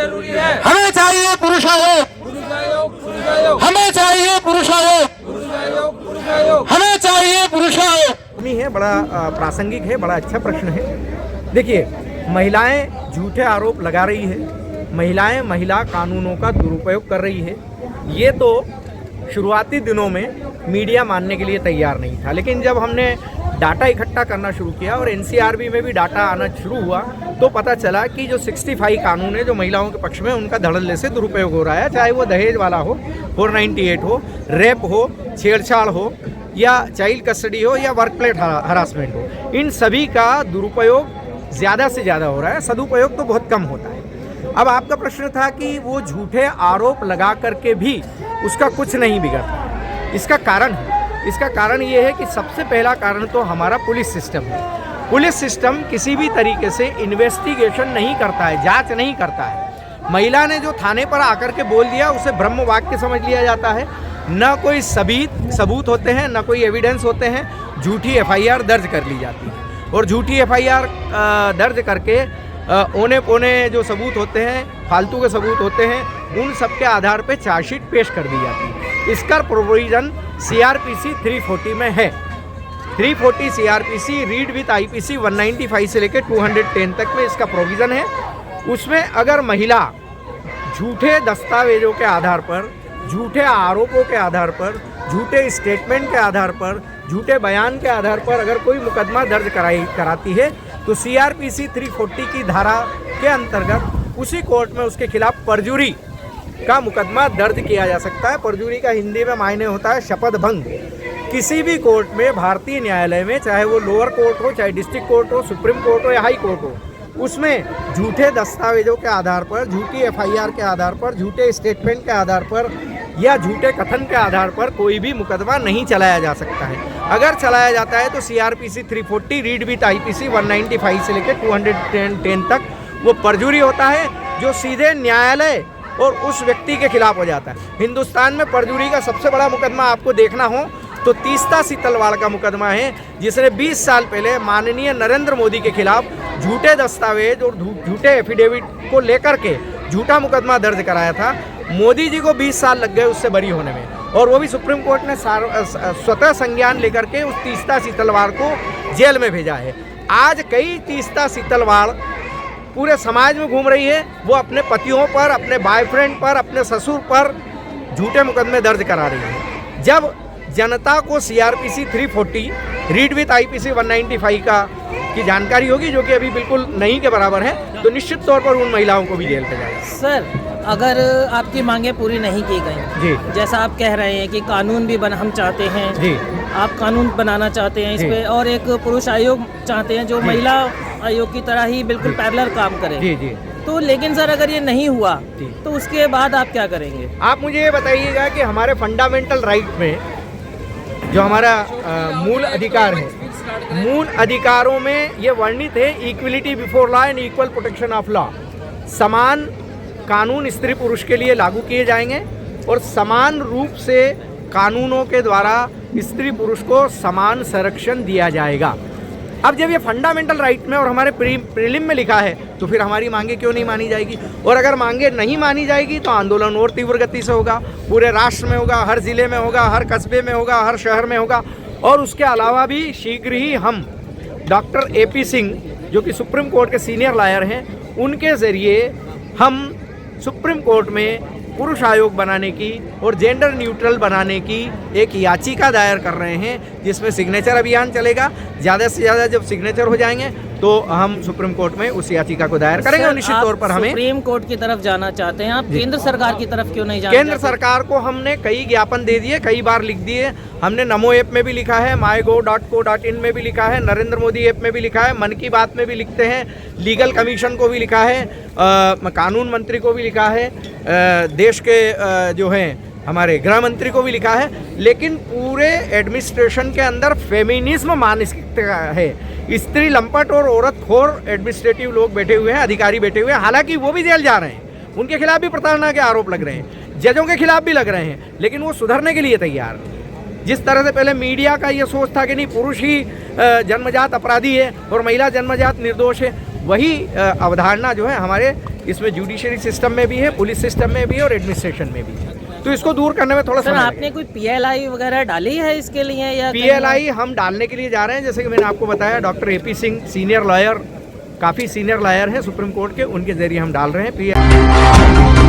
जरूरी है। हमें चाहिए पुरुष आयोग, पुरुष आयोग, पुरुष आयोग, हमें चाहिए पुरुष आयोग, पुरुष आयोग, पुरुष आयोग, हमें चाहिए पुरुष आयोग। नहीं है, बड़ा प्रासंगिक है, बड़ा अच्छा प्रश्न है। देखिए, महिलाएं झूठे आरोप लगा रही है, महिलाएं महिला कानूनों का दुरुपयोग कर रही है। ये तो शुरुआती दिनों में मीडिया मानने के लिए तैयार नहीं था, लेकिन जब हमने डाटा इकट्ठा करना शुरू किया और एनसीआरबी में भी डाटा आना शुरू हुआ तो पता चला कि जो 65 कानून है जो महिलाओं के पक्ष में, उनका धड़ल्ले से दुरुपयोग हो रहा है। चाहे वो दहेज वाला हो, 498 हो, रेप हो, छेड़छाड़ हो, या चाइल्ड कस्टडी हो, या वर्क प्लेस हरासमेंट हो, इन सभी का दुरुपयोग ज़्यादा से ज़्यादा हो रहा है, सदुपयोग तो बहुत कम होता है। अब आपका प्रश्न था कि वो झूठे आरोप लगा करके भी उसका कुछ नहीं बिगड़ता। इसका कारण है, इसका कारण ये है कि सबसे पहला कारण तो हमारा पुलिस सिस्टम है। पुलिस सिस्टम किसी भी तरीके से इन्वेस्टिगेशन नहीं करता है, जांच नहीं करता है। महिला ने जो थाने पर आकर के बोल दिया उसे ब्रह्म वाक्य समझ लिया जाता है। न कोई सबूत होते हैं, न कोई एविडेंस होते हैं, झूठी एफआईआर दर्ज कर ली जाती है। और झूठी एफआईआर दर्ज करके ओने पोने जो सबूत होते हैं, फालतू के सबूत होते हैं, उन सब के आधार पे चार्जशीट पेश कर दी जाती है। इसका प्रोविजन सीआरपीसी 340 में है। 340 सीआरपीसी रीड विथ आईपीसी 195 से लेकर 210 तक में इसका प्रोविज़न है। उसमें अगर महिला झूठे दस्तावेजों के आधार पर, झूठे आरोपों के आधार पर, झूठे स्टेटमेंट के आधार पर, झूठे बयान के आधार पर अगर कोई मुकदमा दर्ज कराती है तो सीआरपीसी 340 की धारा के अंतर्गत उसी कोर्ट में उसके खिलाफ परजुरी का मुकदमा दर्ज किया जा सकता है। परजुरी का हिंदी में मायने होता है शपथ भंग। किसी भी कोर्ट में, भारतीय न्यायालय में, चाहे वो लोअर कोर्ट हो, चाहे डिस्ट्रिक्ट कोर्ट हो, सुप्रीम कोर्ट हो या हाई कोर्ट हो, उसमें झूठे दस्तावेजों के आधार पर, झूठी एफआईआर के आधार पर, झूठे स्टेटमेंट के आधार पर या झूठे कथन के आधार पर कोई भी मुकदमा नहीं चलाया जा सकता है। अगर चलाया जाता है तो सीआरपीसी 340 रीड विथ आईपीसी 195 से लेकर 210 तक वो परजुरी होता है, जो सीधे न्यायालय और उस व्यक्ति के खिलाफ हो जाता है। हिंदुस्तान में परजुरी का सबसे बड़ा मुकदमा आपको देखना हो तो तीस्ता सीतलवाड़ का मुकदमा है, जिसने 20 साल पहले माननीय नरेंद्र मोदी के खिलाफ झूठे दस्तावेज और झूठे एफिडेविट को लेकर के झूठा मुकदमा दर्ज कराया था। मोदी जी को 20 साल लग गए उससे बरी होने में, और वो भी सुप्रीम कोर्ट ने स्वतः संज्ञान लेकर के उस तीस्ता सीतलवाड़ को जेल में भेजा है। आज कई तीस्ता सीतलवाड़ पूरे समाज में घूम रही है, वो अपने पतियों पर, अपने बॉयफ्रेंड पर, अपने ससुर पर झूठे मुकदमे दर्ज करा रही है। जब जनता को सीआरपीसी 340 रीड विथ आईपीसी 195 की जानकारी होगी, जो कि अभी बिल्कुल नहीं के बराबर है, तो निश्चित तौर पर उन महिलाओं को भी जेल पे जाएगा। सर, अगर आपकी मांगें पूरी नहीं की गई जी, जैसा आप कह रहे हैं कि कानून भी हम चाहते हैं जी, आप कानून बनाना चाहते हैं इस पे, और एक पुरुष आयोग चाहते हैं जो महिला आयोग की तरह ही बिल्कुल पैरेलल काम करे, जी, जी, तो लेकिन सर अगर ये नहीं हुआ तो उसके बाद आप क्या करेंगे? आप मुझे ये बताइएगा कि हमारे फंडामेंटल राइट में जो हमारा मूल अधिकार है, मूल अधिकारों में ये वर्णित है, equality before law and equal protection of law. समान कानून स्त्री पुरुष के लिए लागू किए जाएंगे और समान रूप से कानूनों के द्वारा स्त्री पुरुष को समान संरक्षण दिया जाएगा। अब जब ये फंडामेंटल राइट में और हमारे प्रीलिम में लिखा है तो फिर हमारी मांगे क्यों नहीं मानी जाएगी? और अगर मांगे नहीं मानी जाएगी तो आंदोलन और तीव्र गति से होगा, पूरे राष्ट्र में होगा, हर जिले में होगा, हर कस्बे में होगा, हर शहर में होगा। और उसके अलावा भी शीघ्र ही हम डॉक्टर AP सिंह, जो कि सुप्रीम कोर्ट के सीनियर लॉयर हैं, उनके ज़रिए हम सुप्रीम कोर्ट में पुरुष आयोग बनाने की और जेंडर न्यूट्रल बनाने की एक याचिका दायर कर रहे हैं, जिसमें सिग्नेचर अभियान चलेगा। ज़्यादा से ज़्यादा जब सिग्नेचर हो जाएंगे तो हम सुप्रीम कोर्ट में उस याचिका को दायर करेंगे। और निश्चित तौर पर हमें सुप्रीम कोर्ट की तरफ जाना चाहते हैं, आप केंद्र सरकार की तरफ क्यों नहीं जाना? केंद्र सरकार को हमने कई ज्ञापन दे दिए, कई बार लिख दिए। हमने नमो ऐप में भी लिखा है, mygov.co.in में भी लिखा है, नरेंद्र मोदी ऐप में भी लिखा है, मन की बात में भी लिखते हैं, लीगल कमीशन को भी लिखा है, कानून मंत्री को भी लिखा है, देश के जो हैं हमारे गृह मंत्री को भी लिखा है। लेकिन पूरे एडमिनिस्ट्रेशन के अंदर फेमिनिज्म मानसिकता है, स्त्री लंपट और औरत खोर एडमिनिस्ट्रेटिव लोग बैठे हुए हैं, अधिकारी बैठे हुए हैं। हालांकि वो भी जेल जा रहे हैं, उनके खिलाफ भी प्रताड़ना के आरोप लग रहे हैं, जजों के खिलाफ भी लग रहे हैं, लेकिन वो सुधरने के लिए तैयार हैं। जिस तरह से पहले मीडिया का ये सोच था कि नहीं पुरुष ही जन्मजात अपराधी है और महिला जन्मजात निर्दोष है, वही अवधारणा जो है हमारे इसमें जुडिशरी सिस्टम में भी है, पुलिस सिस्टम में भी है और एडमिनिस्ट्रेशन में भी है। तो इसको दूर करने में थोड़ा सर समय आपने कोई PLI वगैरह डाली है इसके लिए या PLI हम डालने के लिए जा रहे हैं। जैसे कि मैंने आपको बताया, doctor AP Singh senior lawyer, काफ़ी सीनियर लॉयर हैं सुप्रीम कोर्ट के, उनके जरिए हम डाल रहे हैं PLI।